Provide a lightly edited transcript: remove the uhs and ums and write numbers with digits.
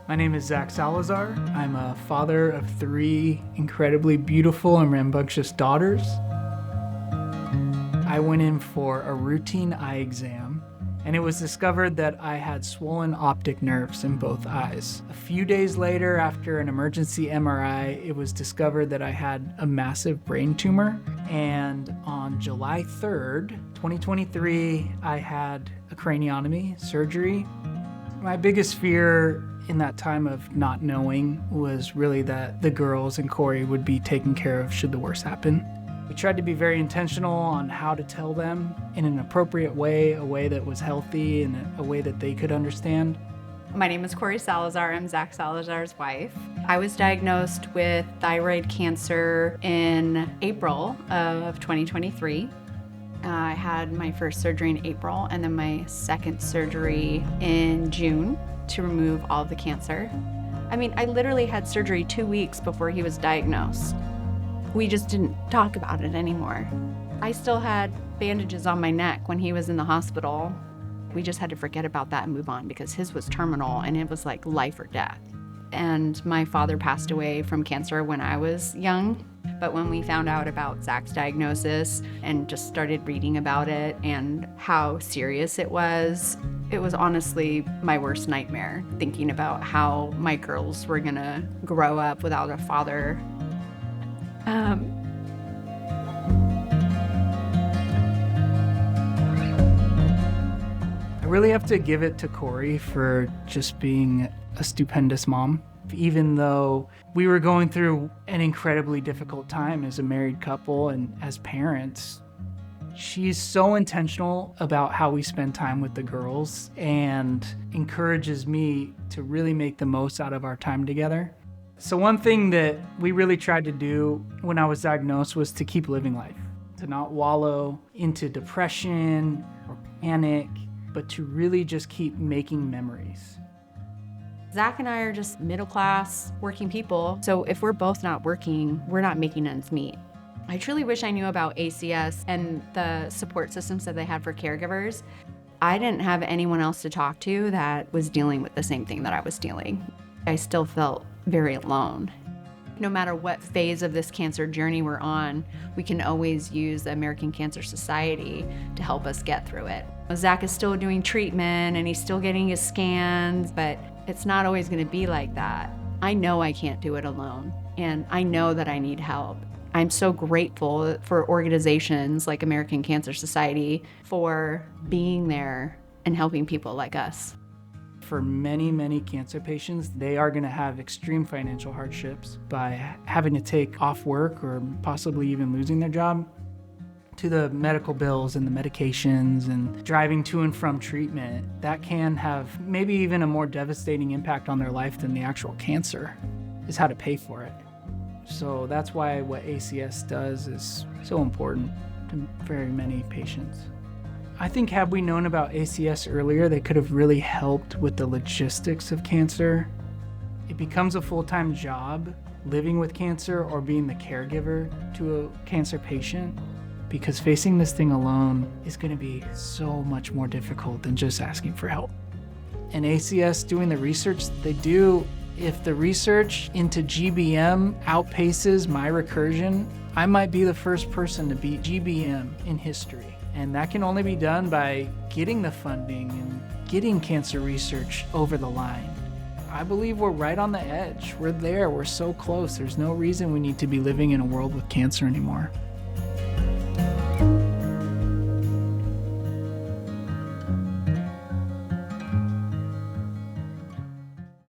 My name is Zak Salazar. I'm a father of 3 incredibly beautiful and rambunctious daughters. I went in for a routine eye exam, and it was discovered that I had swollen optic nerves in both eyes. A few days later, after an emergency MRI, it was discovered that I had a massive brain tumor. And on July 3rd, 2023, I had a craniotomy surgery. My biggest fear in that time of not knowing was really that the girls and Cori would be taken care of should the worst happen. We tried to be very intentional on how to tell them in an appropriate way, a way that was healthy and a way that they could understand. My name is Cori Salazar. I'm Zak Salazar's wife. I was diagnosed with thyroid cancer in April of 2023. I had my first surgery in April and then my second surgery in June to remove all of the cancer. I literally had surgery 2 weeks before he was diagnosed. We just didn't talk about it anymore. I still had bandages on my neck when he was in the hospital. We just had to forget about that and move on because his was terminal and it was like life or death. And my father passed away from cancer when I was young. But when we found out about Zak's diagnosis and just started reading about it and how serious it was honestly my worst nightmare, thinking about how my girls were gonna grow up without a father. I really have to give it to Cori for just being a stupendous mom. Even though we were going through an incredibly difficult time as a married couple and as parents, she's so intentional about how we spend time with the girls and encourages me to really make the most out of our time together. So one thing that we really tried to do when I was diagnosed was to keep living life, to not wallow into depression or panic, but to really just keep making memories. Zak and I are just middle-class working people, so if we're both not working, we're not making ends meet. I truly wish I knew about ACS and the support systems that they had for caregivers. I didn't have anyone else to talk to that was dealing with the same thing that I was dealing. I still felt very alone. No matter what phase of this cancer journey we're on, we can always use the American Cancer Society to help us get through it. Zak is still doing treatment and he's still getting his scans, but it's not always gonna be like that. I know I can't do it alone, and I know that I need help. I'm so grateful for organizations like American Cancer Society for being there and helping people like us. For many, many cancer patients, they are going to have extreme financial hardships by having to take off work or possibly even losing their job, to the medical bills and the medications and driving to and from treatment. That can have maybe even a more devastating impact on their life than the actual cancer, is how to pay for it. So that's why what ACS does is so important to very many patients. I think had we known about ACS earlier, they could have really helped with the logistics of cancer. It becomes a full-time job living with cancer or being the caregiver to a cancer patient, because facing this thing alone is going to be so much more difficult than just asking for help. And ACS doing the research they do, if the research into GBM outpaces my recursion, I might be the first person to beat GBM in history. And that can only be done by getting the funding and getting cancer research over the line. I believe we're right on the edge. We're there. We're so close. There's no reason we need to be living in a world with cancer anymore.